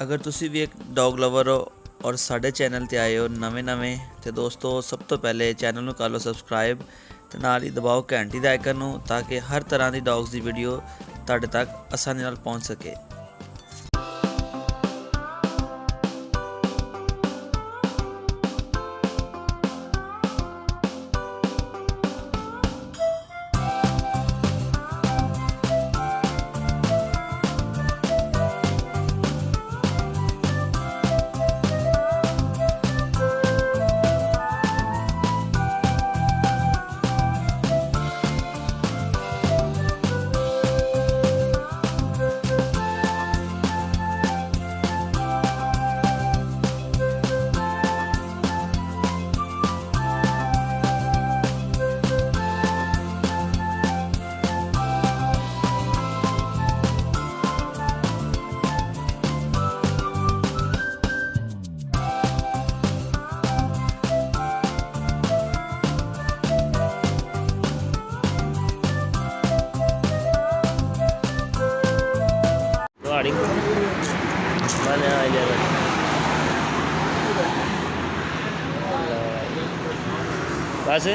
अगर तुसी भी एक डॉग लवर हो और साढ़े चैनल ते आए हो नवें तो दोस्तों सब तो पहले चैनल नूं कर लो सबसक्राइब ते नाल ही दबाओ घंटी दे आइकन नूं ताकि हर तरह की डॉग्स की वीडियो तुहाडे तक आसानी नाल पहुंच सके। Mana aja kan? बस